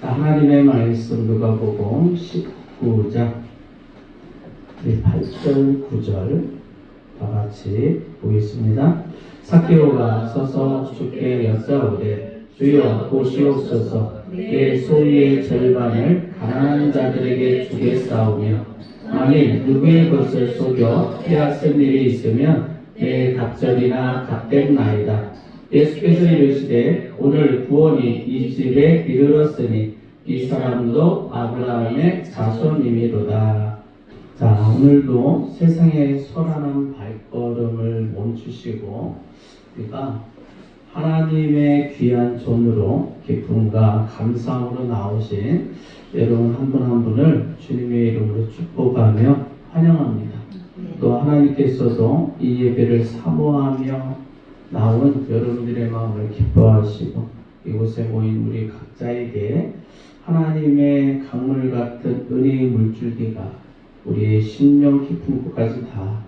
하나님의 말씀 누가복음 19장 8절 9절 다 같이 보겠습니다. 삭개오가 서서 주께 여짜오되 주여 보시옵소서 내 소유의 절반을 가난한 자들에게 주겠사오며 만일 누구의 것을 속여 빼앗은 일이 있으면 내 갑절이나 갚겠나이다. 예수께서 이르시되 오늘 구원이 이 집에 이르렀으니 이 사람도 아브라함의 자손이미로다. 자, 오늘도 세상의 소란한 발걸음을 멈추시고 우리가 하나님의 귀한 존으로 기쁨과 감사함으로 나오신 여러분 한 분 한 분을 주님의 이름으로 축복하며 환영합니다. 또 하나님께서도 이 예배를 사모하며 나온 여러분들의 마음을 기뻐하시고 이곳에 모인 우리 각자에게 하나님의 강물 같은 은혜의 물줄기가 우리의 심령 깊은 곳까지 다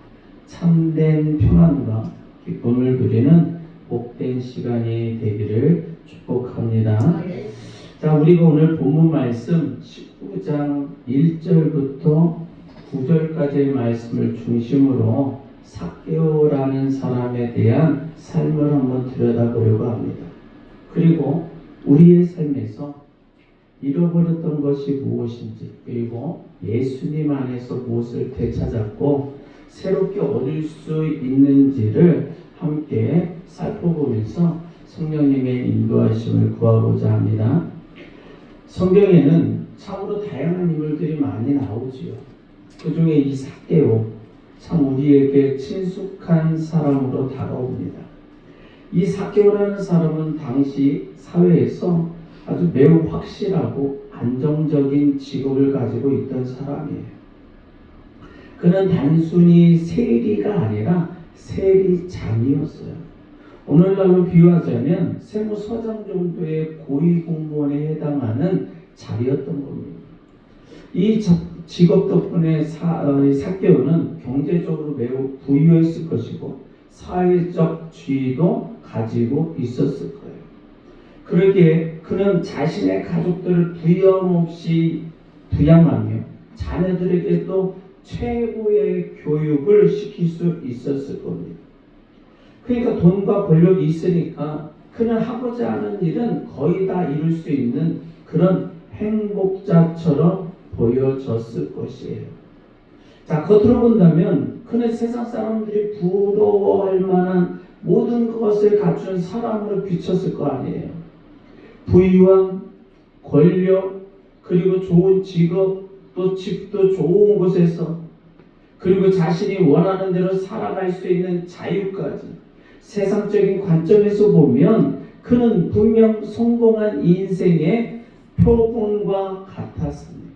참된 평안과 기쁨을 누리는 복된 시간이 되기를 축복합니다. 자, 우리가 오늘 본문 말씀 19장 1절부터 9절까지의 말씀을 중심으로 삭개오라는 사람에 대한 삶을 한번 들여다보려고 합니다. 그리고 우리의 삶에서 잃어버렸던 것이 무엇인지, 그리고 예수님 안에서 무엇을 되찾았고 새롭게 얻을 수 있는지를 함께 살펴보면서 성령님의 인도하심을 구하고자 합니다. 성경에는 참으로 다양한 인물들이 많이 나오지요. 그 중에 이 삭개오, 참 우리에게 친숙한 사람으로 다가옵니다. 이 삭개오라는 사람은 당시 사회에서 아주 매우 확실하고 안정적인 직업을 가지고 있던 사람이에요. 그는 단순히 세리가 아니라 세리장이었어요. 오늘날로 비유하자면 세무서장 정도의 고위공무원에 해당하는 자리였던 겁니다. 이 직업 덕분에 삭개오는 경제적으로 매우 부유했을 것이고 사회적 지위도 가지고 있었을 거예요. 그러기에 그는 자신의 가족들을 부영 없이 부양하며 자녀들에게도 최고의 교육을 시킬 수 있었을 겁니다. 그러니까 돈과 권력이 있으니까 그는 하고자 하는 일은 거의 다 이룰 수 있는 그런 행복자처럼 보여졌을 것이에요. 자, 겉으로 본다면 그는 세상 사람들이 부러워할 만한 모든 것을 갖춘 사람으로 비쳤을 거 아니에요. 부유한 권력, 그리고 좋은 직업, 또 집도 좋은 곳에서, 그리고 자신이 원하는 대로 살아갈 수 있는 자유까지 세상적인 관점에서 보면 그는 분명 성공한 인생의 표본과 같았습니다.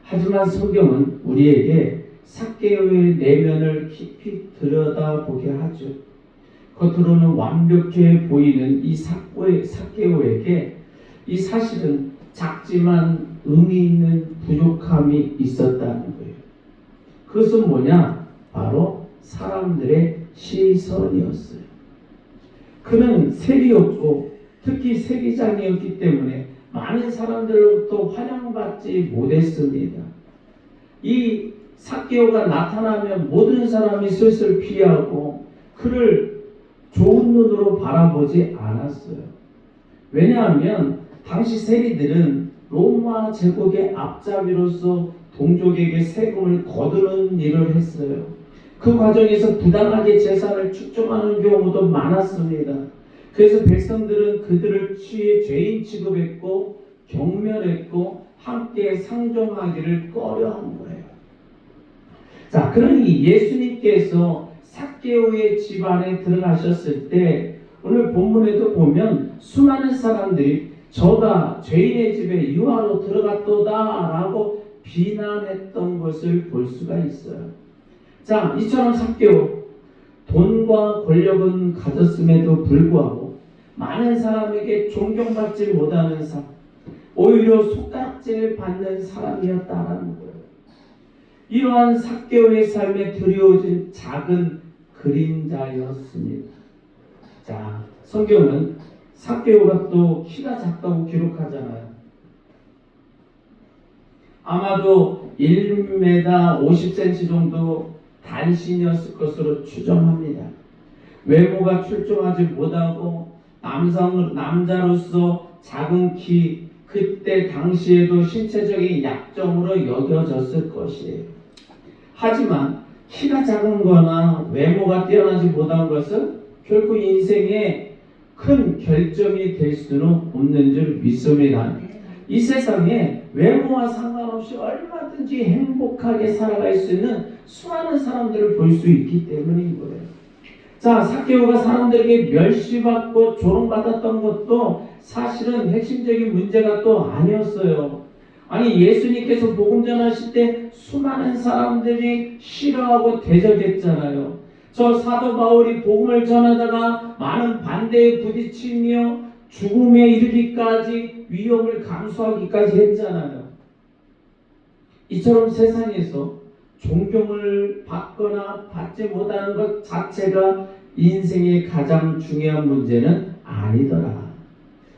하지만 성경은 우리에게 삭개오의 내면을 깊이 들여다보게 하죠. 겉으로는 완벽해 보이는 이 삭개오에게 이 사실은 작지만 의미 있는 부족함이 있었다는 거예요. 그것은 뭐냐? 바로 사람들의 시선이었어요. 그는 세리였고 특히 세리장이었기 때문에 많은 사람들로부터 환영받지 못했습니다. 이 삭개오가 나타나면 모든 사람이 슬슬 피하고 그를 좋은 눈으로 바라보지 않았어요. 왜냐하면 당시 세리들은 로마 제국의 앞잡이로서 동족에게 세금을 거두는 일을 했어요. 그 과정에서 부당하게 재산을 축적하는 경우도 많았습니다. 그래서 백성들은 그들을 죄인 취급했고 경멸했고 함께 상종하기를 꺼려한 거예요. 자, 그러니 예수님께서 삭개오의 집안에 들어가셨을 때 오늘 본문에도 보면 수많은 사람들이 저가 죄인의 집에 유하로 들어갔도다 라고 비난했던 것을 볼 수가 있어요. 자, 이처럼 삭개오, 돈과 권력은 가졌음에도 불구하고 많은 사람에게 존경받지 못하는 사람, 오히려 손가락질 받는 사람이었다라는 거예요. 이러한 삭개오의 삶에 드리워진 작은 그림자였습니다. 자, 성경은 삭개오가 또 키가 작다고 기록하잖아요. 아마도 1m 50cm 정도 단신이었을 것으로 추정합니다. 외모가 출중하지 못하고 남자로서 작은 키, 그때 당시에도 신체적인 약점으로 여겨졌을 것이에요. 하지만 키가 작은 거나 외모가 뛰어나지 못한 것은 결국 인생의 큰 결정이 될 수는 없는 줄 믿습니다. 이 세상에 외모와 상관없이 얼마든지 행복하게 살아갈 수 있는 수많은 사람들을 볼 수 있기 때문인 거예요. 자, 삭개오가 사람들에게 멸시받고 조롱받았던 것도 사실은 핵심적인 문제가 또 아니었어요. 아니, 예수님께서 복음 전하실 때 수많은 사람들이 싫어하고 대적했잖아요. 저 사도 바울이 복음을 전하다가 많은 반대에 부딪히며 죽음에 이르기까지 위험을 감수하기까지 했잖아요. 이처럼 세상에서 존경을 받거나 받지 못하는 것 자체가 인생의 가장 중요한 문제는 아니더라.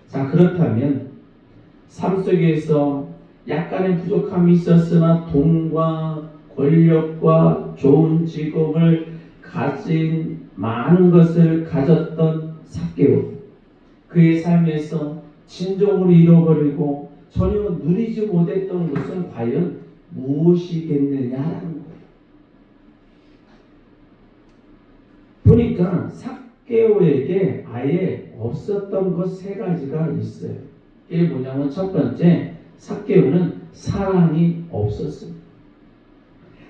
자, 그렇다면 삶 속에서 약간의 부족함이 있었으나 돈과 권력과 좋은 직업을 가진 많은 것을 가졌던 삭개오, 그의 삶에서 진정으로 잃어버리고 전혀 누리지 못했던 것은 과연 무엇이겠느냐라는 거예요. 보니까 삭개오에게 아예 없었던 것 세 가지가 있어요. 이게 뭐냐면 첫 번째, 삭개오는 사랑이 없었습니다.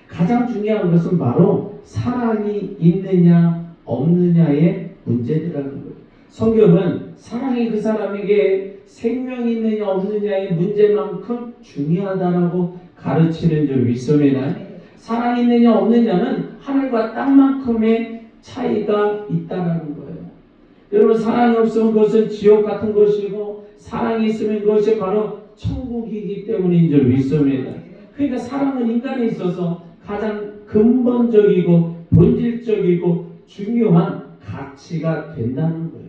가장 중요한 것은 바로 사랑이 있느냐 없느냐의 문제라는 거예요. 성경은 사랑이 그 사람에게 생명이 있느냐 없느냐의 문제만큼 중요하다라고 가르치는 줄 믿습니다. 사랑이 있느냐 없느냐는 하늘과 땅만큼의 차이가 있다는 거예요. 여러분, 사랑이 없으면 그것은 지옥 같은 것이고 사랑이 있으면 그것이 바로 천국이기 때문인 줄 믿습니다. 그러니까 사랑은 인간에 있어서 가장 근본적이고 본질적이고 중요한 가치가 된다는 거예요.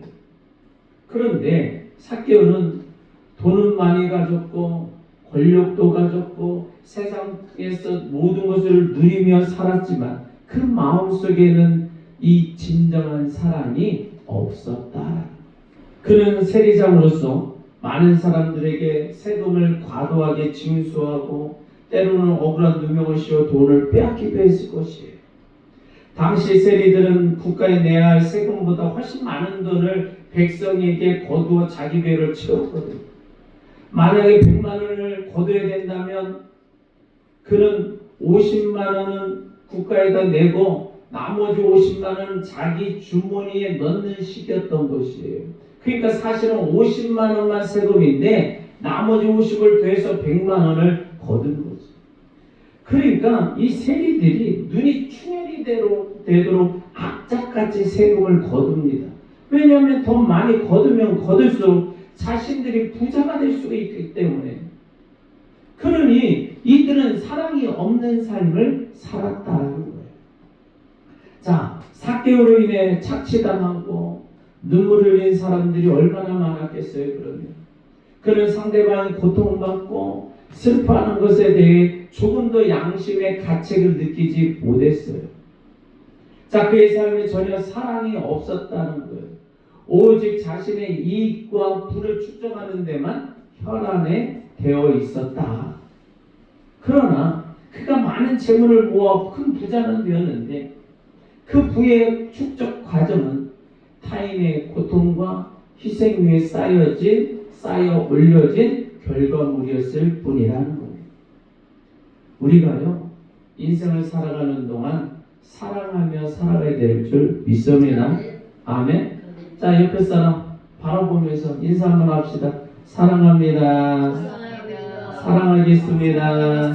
그런데 삭개오는 돈은 많이 가졌고 권력도 가졌고 세상에서 모든 것을 누리며 살았지만 그 마음속에는 이 진정한 사랑이 없었다. 그는 세리장으로서 많은 사람들에게 세금을 과도하게 징수하고 때로는 억울한 누명을 씌워 돈을 빼앗기도 했을 것이에요. 당시 세리들은 국가에 내야 할 세금보다 훨씬 많은 돈을 백성에게 거두어 자기 배를 채웠거든요. 만약에 100만 원을 거둬야 된다면 그는 50만 원은 국가에다 내고 나머지 50만 원은 자기 주머니에 넣는 식이었던 것이에요. 그러니까 사실은 50만 원만 세금인데 나머지 50을 더해서 100만 원을 거둔 거죠. 그러니까 이 세리들이 눈이 충혈이 되도록 악착같이 세금을 거둡니다. 왜냐하면 더 많이 거두면 거둘수록 자신들이 부자가 될 수가 있기 때문에. 그러니 이들은 사랑이 없는 삶을 살았다는 거예요. 자, 삭개오로 인해 착취당하고 눈물 흘린 사람들이 얼마나 많았겠어요. 그러면 그는 상대방이 고통받고 슬퍼하는 것에 대해 조금 더 양심의 가책을 느끼지 못했어요. 자, 그의 삶에 전혀 사랑이 없었다는 거예요. 오직 자신의 이익과 부를 축적하는 데만 혈안에 되어 있었다. 그러나 그가 많은 재물을 모아 큰 부자는 되었는데 그 부의 축적 과정은 타인의 고통과 희생 위에 쌓여 올려진 결과물이었을 뿐이라는 거예요. 우리가요, 인생을 살아가는 동안 사랑하며 살아가야 될 줄 믿습니다. 아멘. 자, 옆에 사람 바라보면서 인사 한번 합시다. 사랑합니다. 사랑하겠습니다.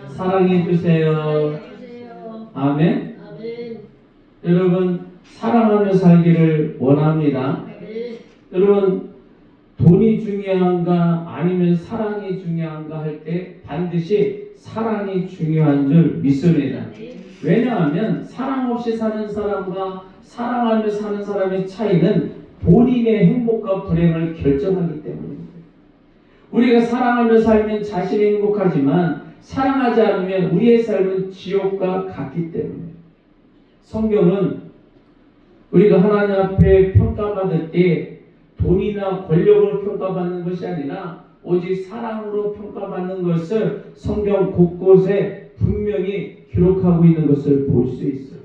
사랑해 주세요. 아멘. 여러분, 사랑하며 살기를 원합니다. 여러분, 돈이 중요한가 아니면 사랑이 중요한가 할 때 반드시 사랑이 중요한 줄 믿습니다. 왜냐하면 사랑 없이 사는 사람과 사랑하며 사는 사람의 차이는 본인의 행복과 불행을 결정하기 때문입니다. 우리가 사랑하며 살면 자신이 행복하지만 사랑하지 않으면 우리의 삶은 지옥과 같기 때문에 성경은 우리가 하나님 앞에 평가받을 때 돈이나 권력으로 평가받는 것이 아니라 오직 사랑으로 평가받는 것을 성경 곳곳에 분명히 기록하고 있는 것을 볼 수 있어요.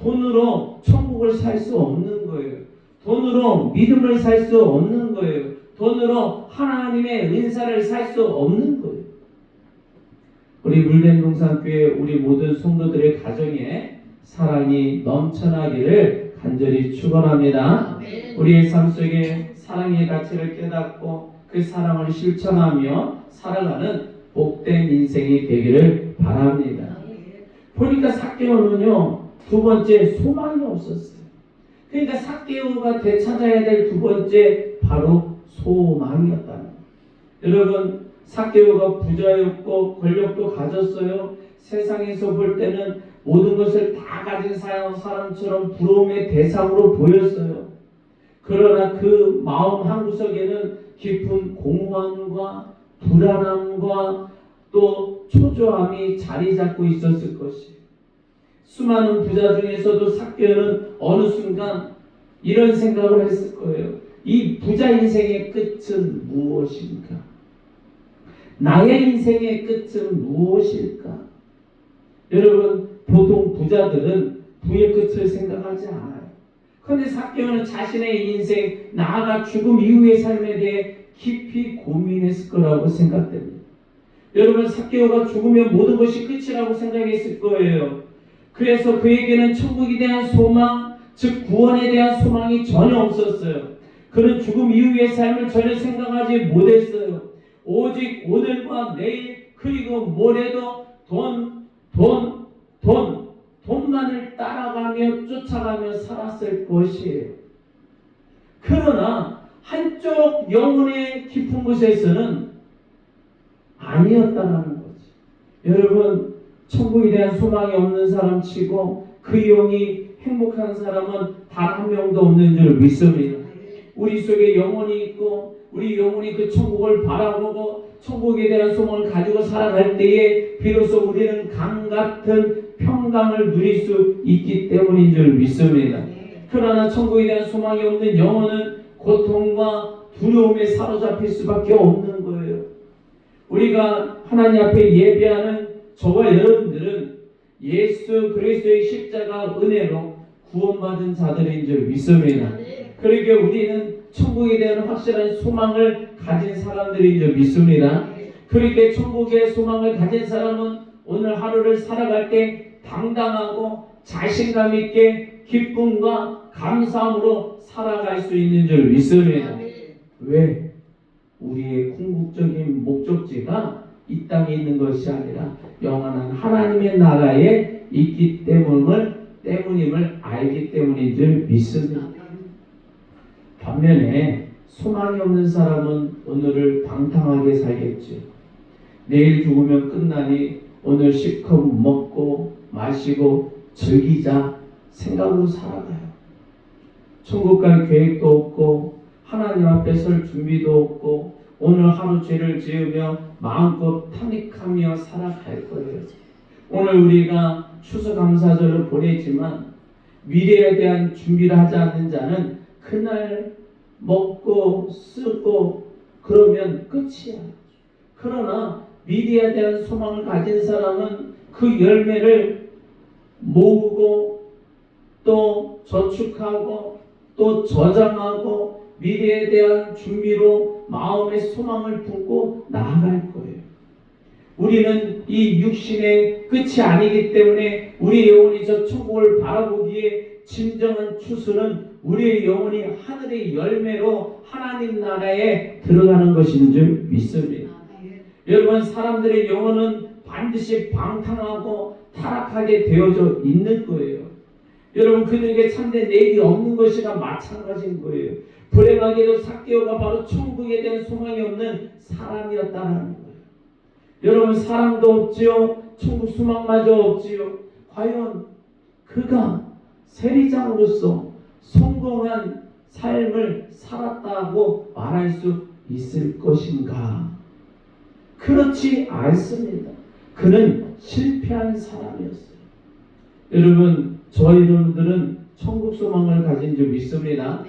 돈으로 천국을 살 수 없는 거예요. 돈으로 믿음을 살 수 없는 거예요. 돈으로 하나님의 은사를 살 수 없는 거예요. 우리 물샘동산교회 우리 모든 성도들의 가정에 사랑이 넘쳐나기를 간절히 축원합니다. 우리의 삶 속에 사랑의 가치를 깨닫고 그 사랑을 실천하며 살아가는 복된 인생이 되기를 바랍니다. 보니까 삭개오는요, 두 번째 소망이 없었어요. 그러니까 삭개오가 되찾아야 될 두 번째 바로 소망이었다는 거예요. 여러분, 삭개오가 부자였고 권력도 가졌어요. 세상에서 볼 때는 모든 것을 다 가진 사람처럼 부러움의 대상으로 보였어요. 그러나 그 마음 한구석에는 깊은 공허함과 불안함과 또 초조함이 자리 잡고 있었을 것이에요. 수많은 부자 중에서도 삭개오는 어느 순간 이런 생각을 했을 거예요. 이 부자 인생의 끝은 무엇인가? 나의 인생의 끝은 무엇일까? 여러분, 보통 부자들은 부의 끝을 생각하지 않아요. 그런데 삭개오는 자신의 인생, 나아가 죽음 이후의 삶에 대해 깊이 고민했을 거라고 생각됩니다. 여러분, 삭개오가 죽으면 모든 것이 끝이라고 생각했을 거예요. 그래서 그에게는 천국에 대한 소망, 즉 구원에 대한 소망이 전혀 없었어요. 그는 죽음 이후의 삶을 전혀 생각하지 못했어요. 오직 오늘과 내일 그리고 모레도 돈만을 따라가며 쫓아가며 살았을 것이에요. 그러나 한쪽 영혼의 깊은 곳에서는 아니었다라는 거지. 여러분, 천국에 대한 소망이 없는 사람 치고 그 영이 행복한 사람은 단 한 명도 없는 줄 믿습니다. 우리 속에 영혼이 있고 우리 영혼이 그 천국을 바라보고 천국에 대한 소망을 가지고 살아갈 때에 비로소 우리는 강 같은 평강을 누릴 수 있기 때문인 줄 믿습니다. 그러나 천국에 대한 소망이 없는 영혼은 고통과 두려움에 사로잡힐 수밖에 없는 거예요. 우리가 하나님 앞에 예배하는 저와 여러분들은 예수 그리스도의 십자가 은혜로 구원받은 자들인 줄 믿습니다. 그러기에 우리는 천국에 대한 확실한 소망을 가진 사람들인 줄 믿습니다. 그렇게 천국의 소망을 가진 사람은 오늘 하루를 살아갈 때 당당하고 자신감 있게 기쁨과 감사함으로 살아갈 수 있는 줄 믿습니다. 왜? 우리의 궁극적인 목적지가 이 땅에 있는 것이 아니라 영원한 하나님의 나라에 있기 때문임을 알기 때문인 줄 믿습니다. 반면에 소망이 없는 사람은 오늘을 방탕하게 살겠죠. 내일 죽으면 끝나니 오늘 실컷 먹고 마시고 즐기자 생각으로 살아가요. 천국 갈 계획도 없고 하나님 앞에 설 준비도 없고 오늘 하루 죄를 지으며 마음껏 탐닉하며 살아갈 거예요. 오늘 우리가 추수감사절을 보내지만 미래에 대한 준비를 하지 않는 자는 그날 먹고 쓰고 그러면 끝이야. 그러나 미래에 대한 소망을 가진 사람은 그 열매를 모으고 또 저축하고 또 저장하고 미래에 대한 준비로 마음의 소망을 품고 나아갈 거예요. 우리는 이 육신의 끝이 아니기 때문에 우리의 영혼이 저 천국을 바라보기에 진정한 추수는 우리의 영혼이 하늘의 열매로 하나님 나라에 들어가는 것인 줄 믿습니다. 여러분, 사람들의 영혼은 반드시 방탕하고 타락하게 되어져 있는 거예요. 여러분, 그들에게 참된 내일이 없는 것이나 마찬가지인 거예요. 불행하게도 삭개오가 바로 천국에 대한 소망이 없는 사람이었다는 거예요. 여러분, 사랑도 없지요. 천국 소망마저 없지요. 과연 그가 세리장으로서 성공한 삶을 살았다고 말할 수 있을 것인가? 그렇지 않습니다. 그는 실패한 사람이었어요. 여러분, 저와 여러분들은 천국 소망을 가진 줄 믿습니다.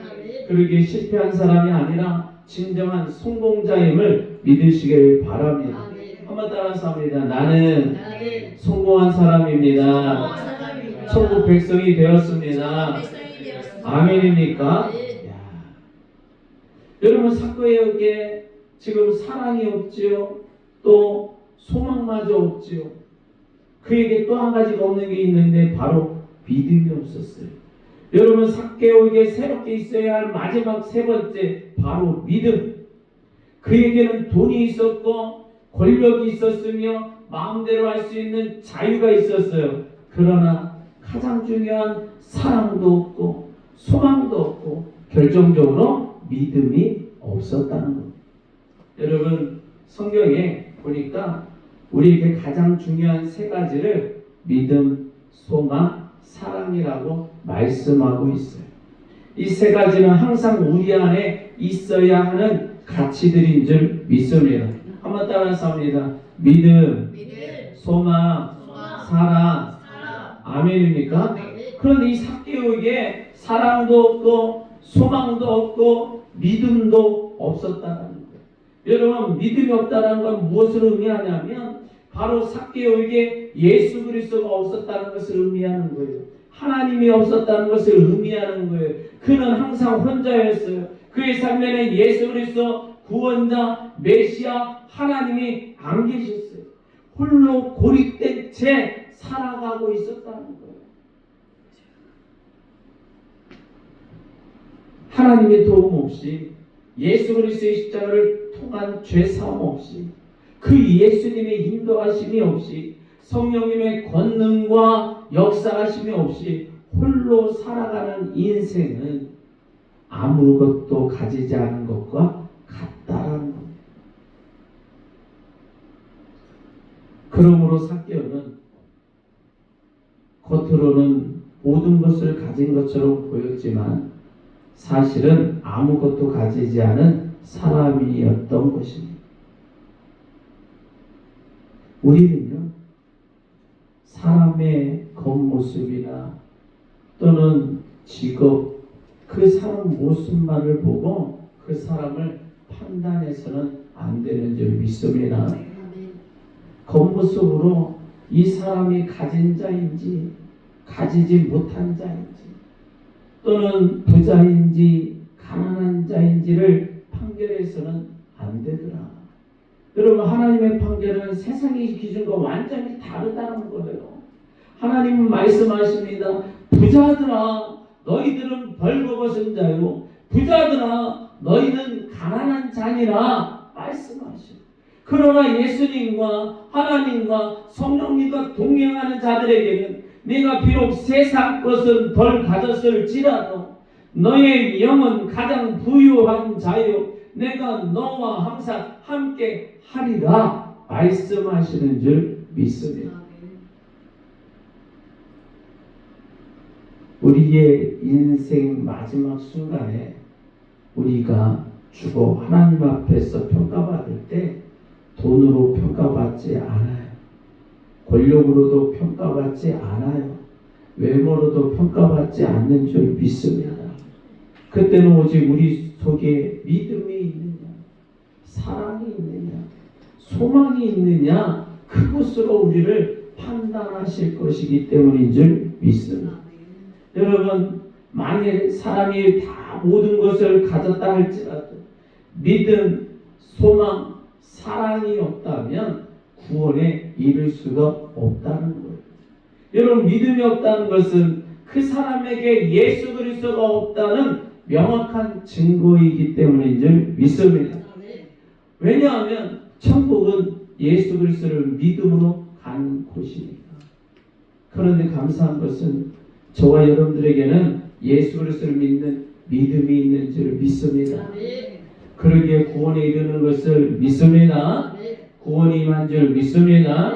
그러기에 실패한 사람이 아니라 진정한 성공자임을 믿으시길 바랍니다. 한번 따라서 합니다. 나는 성공한 사람입니다. 천국 백성이 되었습니다. 아멘입니까? 여러분, 삭개오에게 지금 사랑이 없지요. 또 소망마저 없지요. 그에게 또 한 가지가 없는 게 있는데 바로 믿음이 없었어요. 여러분, 삭개오에게 새롭게 있어야 할 마지막 세 번째, 바로 믿음. 그에게는 돈이 있었고 권력이 있었으며 마음대로 할 수 있는 자유가 있었어요. 그러나 가장 중요한 사랑도 없고 소망도 없고 결정적으로 믿음이 없었다는 겁니다. 여러분, 성경에 보니까 우리에게 가장 중요한 세 가지를 믿음, 소망, 사랑이라고 말씀하고 있어요. 이 세 가지는 항상 우리 안에 있어야 하는 가치들인 줄 믿습니다. 한번 따라서 합니다. 믿음, 소망, 사랑. 아멘입니까? 그런데 이 삭개오에게 사랑도 없고 소망도 없고 믿음도 없었다는 거예요. 여러분, 믿음이 없다는 건 무엇을 의미하냐면 바로 삭개오에게 예수 그리스도가 없었다는 것을 의미하는 거예요. 하나님이 없었다는 것을 의미하는 거예요. 그는 항상 혼자였어요. 그의 삶에는 예수 그리스도 구원자, 메시아, 하나님이 안 계셨어요. 홀로 고립된 채 살아가고 있었다는 거예요. 하나님의 도움 없이, 예수 그리스도의 십자가를 통한 죄사함 없이, 그 예수님의 인도하심이 없이, 성령님의 권능과 역사하심이 없이 홀로 살아가는 인생은 아무것도 가지지 않은 것과 같다라는 겁니다. 그러므로 삭개오는 겉으로는 모든 것을 가진 것처럼 보였지만 사실은 아무것도 가지지 않은 사람이었던 것입니다. 우리는요, 사람의 겉모습이나 또는 직업, 그 사람 모습만을 보고 그 사람을 판단해서는 안 되는 줄 믿습니다. 겉모습으로 이 사람이 가진 자인지 가지지 못한 자인지 또는 부자인지 가난한 자인지를 판결해서는 안 되더라. 여러분, 하나님의 판결은 세상의 기준과 완전히 다르다는 거예요. 하나님은 말씀하십니다. 부자들아, 너희들은 벌거벗은 자요, 부자들아, 너희는 가난한 자니라 말씀하시고, 그러나 예수님과 하나님과 성령님과 동행하는 자들에게는 네가 비록 세상 것은 덜 가졌을지라도 너의 영은 가장 부유한 자요, 내가 너와 항상 함께 하리라 말씀하시는 줄 믿습니다. 우리의 인생 마지막 순간에 우리가 죽어 하나님 앞에서 평가받을 때 돈으로 평가받지 않아요. 권력으로도 평가받지 않아요. 외모로도 평가받지 않는 줄 믿습니다. 그때는 오직 우리 속에 믿음이 있느냐, 사랑이 있느냐, 소망이 있느냐, 그것으로 우리를 판단하실 것이기 때문인 줄 믿습니다. 여러분, 만일 사람이 다 모든 것을 가졌다 할지라도 믿음, 소망, 사랑이 없다면 구원에 이를 수가 없다는 거예요. 여러분, 믿음이 없다는 것은 그 사람에게 예수 그리스도가 없다는 명확한 증거이기 때문인 줄 믿습니다. 왜냐하면 천국은 예수 그리스도를 믿음으로 가는 곳이니까. 그런데 감사한 것은 저와 여러분들에게는 예수 그리스도를 믿는 믿음이 있는 줄 믿습니다. 그러기에 구원에 이르는 것을 믿습니다. 구원이 임한 줄 믿습니다.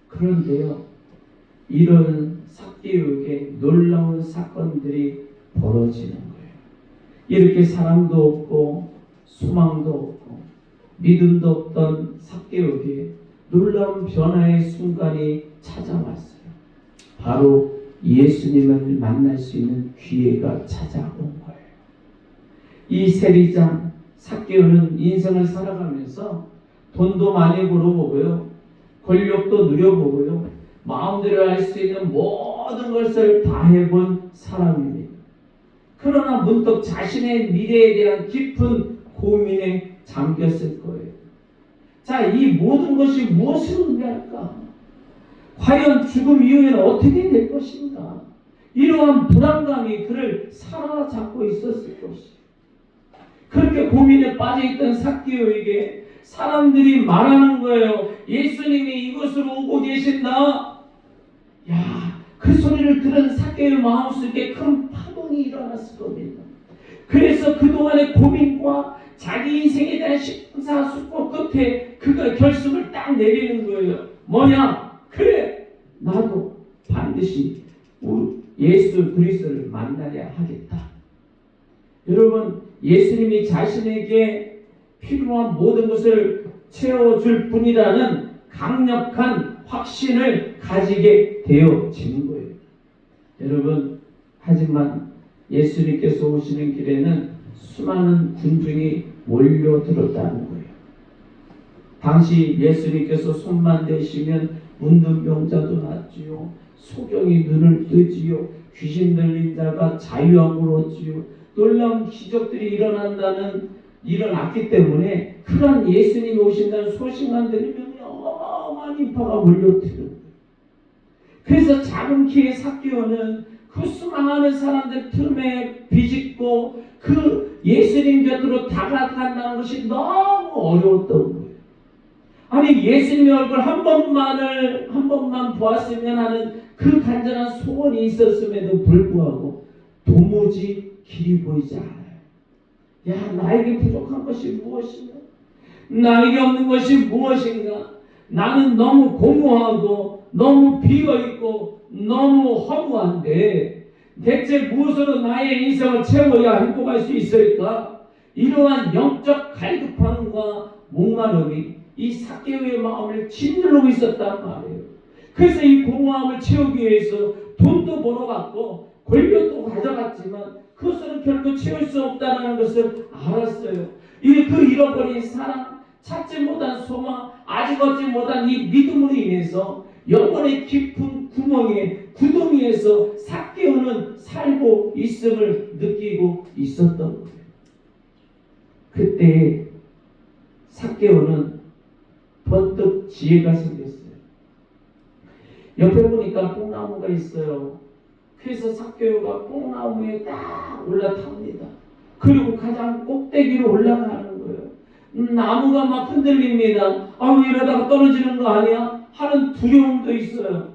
그런데요, 이런 삭개오에게 놀라운 사건들이 벌어지는 거예요. 이렇게 사랑도 없고 소망도 없고 믿음도 없던 삭개오에게 놀라운 변화의 순간이 찾아왔어요. 바로 예수님을 만날 수 있는 기회가 찾아온 거예요. 이 세리장 삭개오는 인생을 살아가면서 돈도 많이 벌어보고요, 권력도 누려보고요, 마음대로 할 수 있는 모든 것을 다 해본 사람입니다. 그러나 문득 자신의 미래에 대한 깊은 고민에 잠겼을 거예요. 자, 이 모든 것이 무엇을 의미할까? 과연 죽음 이후에는 어떻게 될 것인가? 이러한 불안감이 그를 사로잡고 있었을 것이에요. 그렇게 고민에 빠져있던 삭개오에게 사람들이 말하는 거예요. 예수님이 이곳으로 오고 계신다. 야, 그 소리를 들은 삭개오의 마음속에 큰 파동이 일어났을 겁니다. 그래서 그동안의 고민과 자기 인생에 대한 심사숙고 끝에 그가 결심을 딱 내리는 거예요. 뭐냐? 그래, 나도 반드시 예수 그리스도를 만나야 하겠다. 여러분, 예수님이 자신에게 필요한 모든 것을 채워줄 분이라는 강력한 확신을 가지게 되어진 거예요. 여러분, 하지만 예수님께서 오시는 길에는 수많은 군중이 몰려들었다는 거예요. 당시 예수님께서 손만 대시면 문둥병자도 낫지요, 소경이 눈을 뜨지요, 귀신 들린 자가 자유함을 얻지요, 놀라운 기적들이 일어났기 때문에 그런 예수님이 오신다는 소식만 들으면 어마어마한 인파가 몰려들어요. 그래서 작은 키의 삭개오는 그 수많은 사람들 틈에 비집고 그 예수님 곁으로 다가간다는 것이 너무 어려웠던 거예요. 아니, 예수님의 얼굴 한 번만 보았으면 하는 그 간절한 소원이 있었음에도 불구하고 도무지 길이 보이지 않아요. 야, 나에게 부족한 것이 무엇인가? 나에게 없는 것이 무엇인가? 나는 너무 공허하고 너무 비어있고 너무 허무한데 대체 무엇으로 나의 인생을 채워야 행복할 수 있을까? 이러한 영적 갈급함과 목마름이 이 삭개오의 마음을 짓누르고 있었단 말이에요. 그래서 이 공허함을 채우기 위해서 돈도 벌어갔고 권력도 가져갔지만 그것은 결코 채울 수 없다는 것을 알았어요. 그 잃어버린 사랑, 찾지 못한 소망, 아직 얻지 못한 이 믿음으로 인해서 영혼의 깊은 구덩이에서 삭개오는 살고 있음을 느끼고 있었던 거예요. 그때 삭개오는 번뜩 지혜가 생겼어요. 옆에 보니까 뽕나무가 있어요. 그래서 삭개오가 뽕나무에 딱 올라탑니다. 그리고 가장 꼭대기로 올라가는 거예요. 나무가 막 흔들립니다. 이러다가 떨어지는 거 아니야? 하는 두려움도 있어요.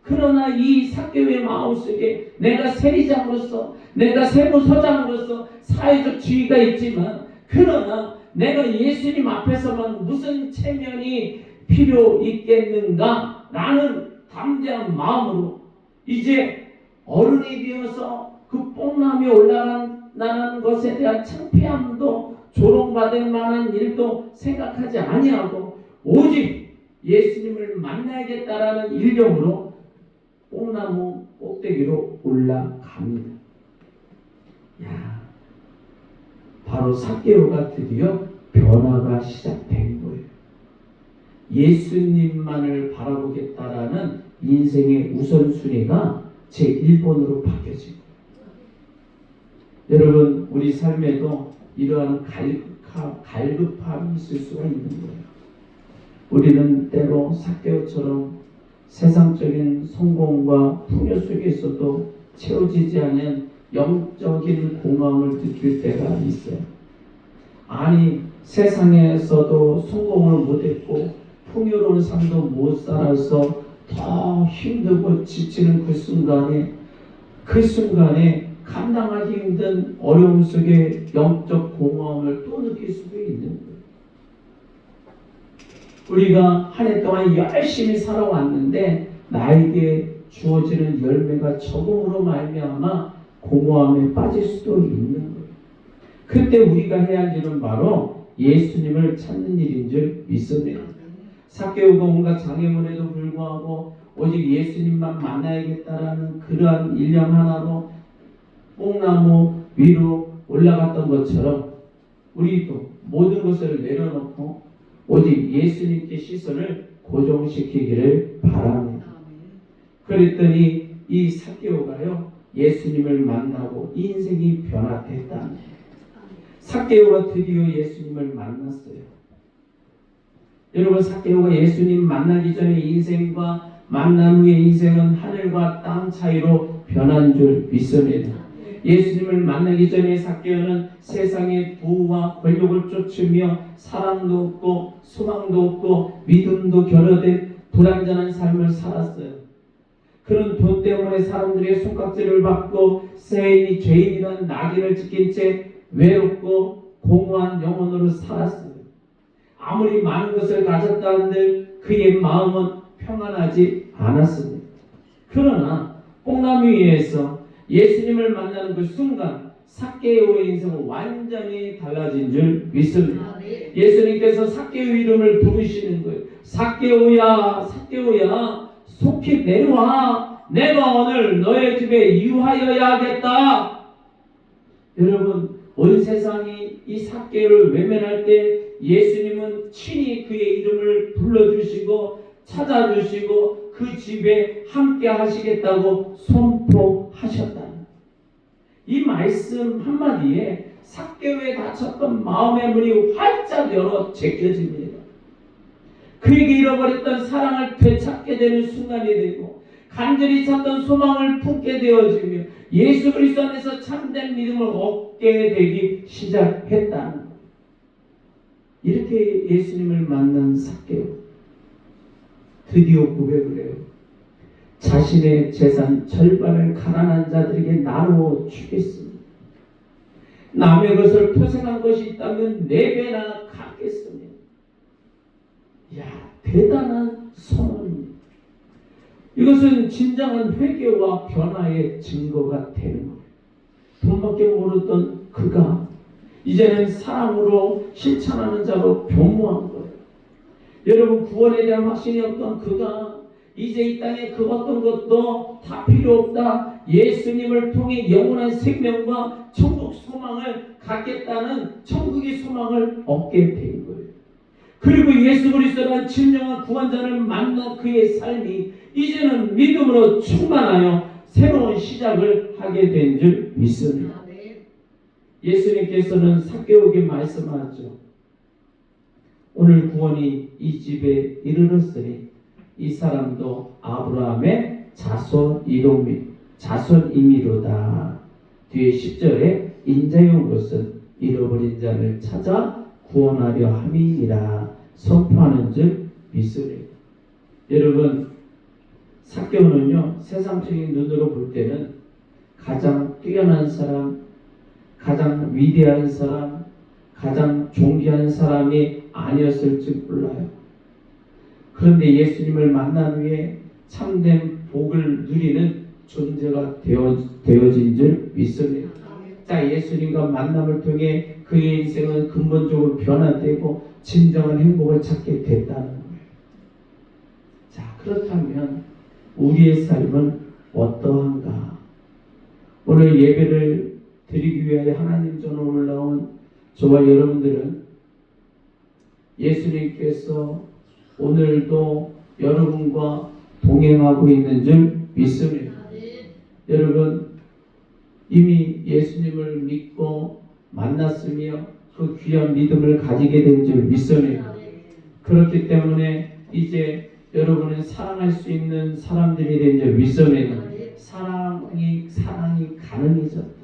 그러나 이 삭개오의 마음속에 내가 세리장으로서, 내가 세무서장으로서 사회적 지위가 있지만, 그러나 내가 예수님 앞에서만 무슨 체면이 필요 있겠는가? 라는 담대한 마음으로 이제 어른이 되어서 그 뽕나무에 올라간다는 것에 대한 창피함도 조롱받을 만한 일도 생각하지 아니하고 오직 예수님을 만나야겠다라는 일념으로 뽕나무 꼭대기로 올라갑니다. 야, 바로 삭개오가 드디어 변화가 시작된 거예요. 예수님만을 바라보겠다라는 인생의 우선순위가 제1번으로 바뀌어진 거예요. 여러분, 우리 삶에도 이러한 갈급함이 있을 수가 있는 거예요. 우리는 때로 삭개오처럼 세상적인 성공과 풍요 속에서도 채워지지 않은 영적인 공허함을 느낄 때가 있어요. 아니, 세상에서도 성공을 못했고 풍요로운 삶도 못 살아서 더 힘들고 지치는 그 순간에 감당하기 힘든 어려움 속에 영적 공허함을 또 느낄 수도 있는 거예요. 우리가 한 해 동안 열심히 살아왔는데 나에게 주어지는 열매가 적음으로 말미암아 공허함에 빠질 수도 있는 거예요. 그때 우리가 해야 할 일은 바로 예수님을 찾는 일인 줄 믿습니다. 삭개오가 온갖 장애물에도 불구하고 오직 예수님만 만나야겠다라는 그러한 일념 하나로 뽕나무 위로 올라갔던 것처럼 우리도 모든 것을 내려놓고 오직 예수님께 시선을 고정시키기를 바랍니다. 그랬더니 이 삭개오가요 예수님을 만나고 인생이 변화됐다. 삭개오가 드디어 예수님을 만났어요. 여러분, 삭개오가 예수님 만나기 전에 인생과 만난 후의 인생은 하늘과 땅 차이로 변한 줄 믿습니다. 예수님을 만나기 전에 삭개오는 세상의 부와 권력을 쫓으며 사랑도 없고 소망도 없고 믿음도 결여된 불완전한 삶을 살았어요. 그런 돈 때문에 사람들의 손깍지를 받고 죄인이라는 낙인을 찍힌 채 외롭고 공허한 영혼으로 살았어요. 아무리 많은 것을 가졌다 한들 그의 마음은 평안하지 않았습니다. 그러나 뽕나무 위에서 예수님을 만나는 그 순간 삭개오의 인생은 완전히 달라진 줄 믿습니다. 예수님께서 삭개오 이름을 부르시는 거예요. 삭개오야, 삭개오야, 속히 내려와. 내가 오늘 너의 집에 유하여야 하겠다. 여러분, 온 세상이 이 삭개오를 외면할 때 예수님은 친히 그의 이름을 불러주시고 찾아주시고 그 집에 함께 하시겠다고 선포하셨다. 이 말씀 한마디에 삭개오에 닫혔던 마음의 문이 활짝 열어 제껴집니다. 그에게 잃어버렸던 사랑을 되찾게 되는 순간이 되고 간절히 찾던 소망을 품게 되어지며 예수 그리스도 안에서 참된 믿음을 얻게 되기 시작했다는 것. 이렇게 예수님을 만난 삭개오 드디어 고백을 해요. 자신의 재산 절반을 가난한 자들에게 나누어 주겠습니다. 남의 것을 토생한 것이 있다면 4배나 갚겠습니다. 이야, 대단한 선언입니다. 이것은 진정한 회개와 변화의 증거가 되는 거예요. 돈밖에 모르던 그가 이제는 사랑으로 실천하는 자로 변모한 거예요. 여러분, 구원에 대한 확신이 없던 그가 이제 이 땅에 그 어떤 것도 다 필요 없다. 예수님을 통해 영원한 생명과 천국 소망을 갖겠다는 천국의 소망을 얻게 된 거예요. 그리고 예수 그리스도라는 진정한 구원자를 만난 그의 삶이 이제는 믿음으로 충만하여 새로운 시작을 하게 된 줄 믿습니다. 예수님께서는 삭개오에게 말씀하셨죠. 오늘 구원이 이 집에 이르렀으니 이 사람도 아브라함의 자손이미로다. 뒤에 10절에 인자의 온 것은 잃어버린 자를 찾아 구원하려 함이니라 선포하는 줄 믿으리. 여러분, 삭개오는요 세상적인 눈으로 볼 때는 가장 뛰어난 사람, 가장 위대한 사람, 가장 존귀한 사람이 아니었을지 몰라요. 그런데 예수님을 만난 후에 참된 복을 누리는 존재가 되어진 줄 믿습니다. 자, 예수님과 만남을 통해 그의 인생은 근본적으로 변화되고 진정한 행복을 찾게 됐다는 거예요. 자, 그렇다면 우리의 삶은 어떠한가? 오늘 예배를 드리기 위하여 하나님 전에 올라온 저와 여러분들은 예수님께서 오늘도 여러분과 동행하고 있는 줄 믿습니다. 여러분, 이미 예수님을 믿고 만났으며 그 귀한 믿음을 가지게 된 줄 믿습니다. 그렇기 때문에 이제 여러분은 사랑할 수 있는 사람들이 된 줄 믿습니다. 사랑이 가능해졌다.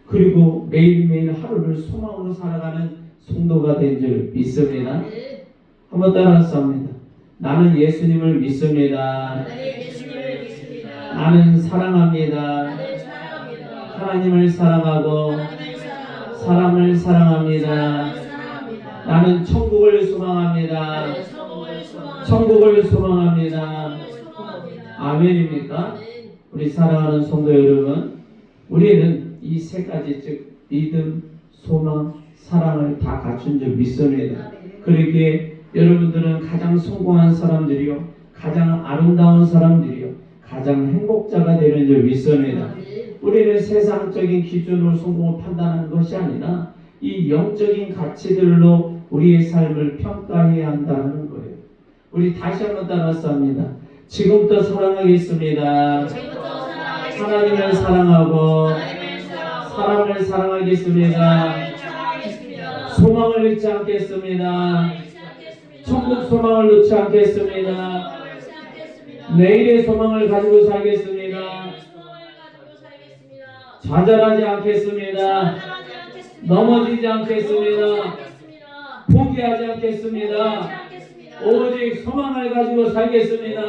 그리고 매일매일 하루를 소망으로 살아가는 성도가 된 줄 믿습니다. 한번 따라서 합니다. 나는 예수님을 믿습니다. 나는 사랑합니다. 하나님을 사랑하고 사람을 사랑합니다. 나는 천국을 소망합니다. 천국을 소망합니다. 아멘입니까? 우리 사랑하는 성도 여러분, 우리는 이 세 가지 즉 믿음, 소망, 사랑을 다 갖춘 줄 믿습니다. 그러기에 여러분들은 가장 성공한 사람들이요, 가장 아름다운 사람들이요, 가장 행복자가 되는 줄 믿습니다. 우리는 세상적인 기준으로 성공을 판단하는 것이 아니라 이 영적인 가치들로 우리의 삶을 평가해야 한다는 거예요. 우리 다시 한번 따라서 합니다. 지금부터 사랑하겠습니다. 하나님을 사랑하고 사람을 사랑하겠습니다. 소망을 잃지 않겠습니다. 천국 소망을 놓지 않겠습니다. 내일의 소망을 가지고 살겠습니다. 좌절하지 않겠습니다. 넘어지지 않겠습니다. 포기하지 않겠습니다. 오직 소망을 가지고 살겠습니다.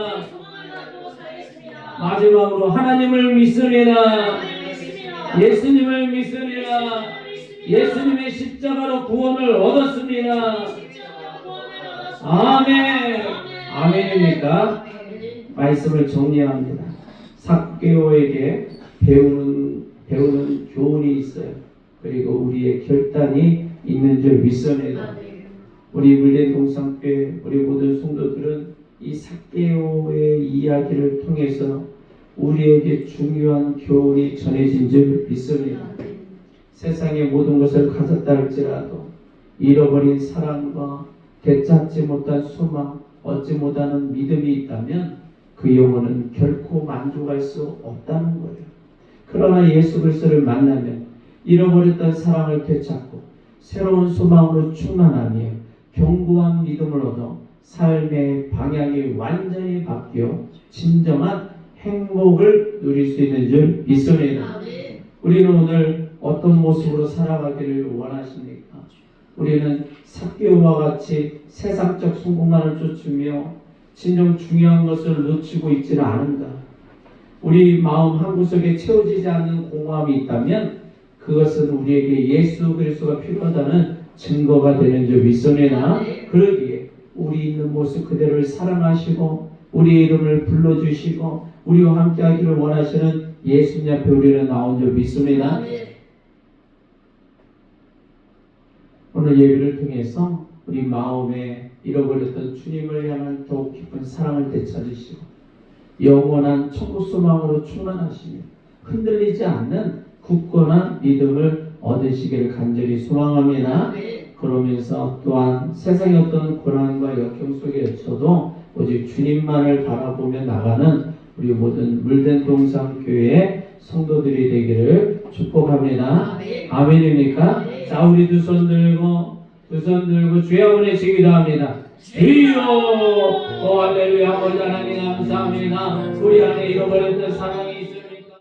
마지막으로 하나님을 믿습니다. 예수님을 믿습니다. 예수님의 십자가로 구원을 얻었습니다. 아멘. 아멘입니까? 말씀을 정리합니다. 삭개오에게 배우는 교훈이 있어요. 그리고 우리의 결단이 있는 줄 믿습니다. 우리 물된 동산교회 우리 모든 성도들은 이 삭개오의 이야기를 통해서 우리에게 중요한 교훈이 전해진 줄 믿습니다. 세상의 모든 것을 가졌다 할지라도 잃어버린 사랑과 되찾지 못한 소망, 얻지 못하는 믿음이 있다면 그 영혼은 결코 만족할 수 없다는 거예요. 그러나 예수 그리스도를 만나면 잃어버렸던 사랑을 되찾고 새로운 소망으로 충만하며 견고한 믿음을 얻어 삶의 방향이 완전히 바뀌어 진정한 행복을 누릴 수 있는 줄 믿습니다. 우리는 오늘 어떤 모습으로 살아가기를 원하십니까? 우리는 삭개오와 같이 세상적 성공만을 쫓으며 진정 중요한 것을 놓치고 있지는 않은가? 우리 마음 한구석에 채워지지 않는 공허함이 있다면 그것은 우리에게 예수 그리스도가 필요하다는 증거가 되는 줄 믿습니다. 그러기에 우리 있는 모습 그대로를 사랑하시고 우리의 이름을 불러주시고 우리와 함께하기를 원하시는 예수님 앞에 우리는 나온 줄 믿습니다. 오늘 예배를 통해서 우리 마음에 잃어버렸던 주님을 향한 더욱 깊은 사랑을 되찾으시고 영원한 천국 소망으로 충만하시며 흔들리지 않는 굳건한 믿음을 얻으시기를 간절히 소망합니다. 그러면서 또한 세상의 어떤 고난과 역경 속에서도 오직 주님만을 바라보며 나가는 우리 모든 물된 동산교회의 성도들이 되기를 축복합니다. 아멘입니까? 자, 우리 두 손 들고 주의 아버지 기도합니다. 주여, 오 할렐루야. 아버지 하나님 감사합니다. 우리 안에 잃어버렸던 사랑이 있습니다.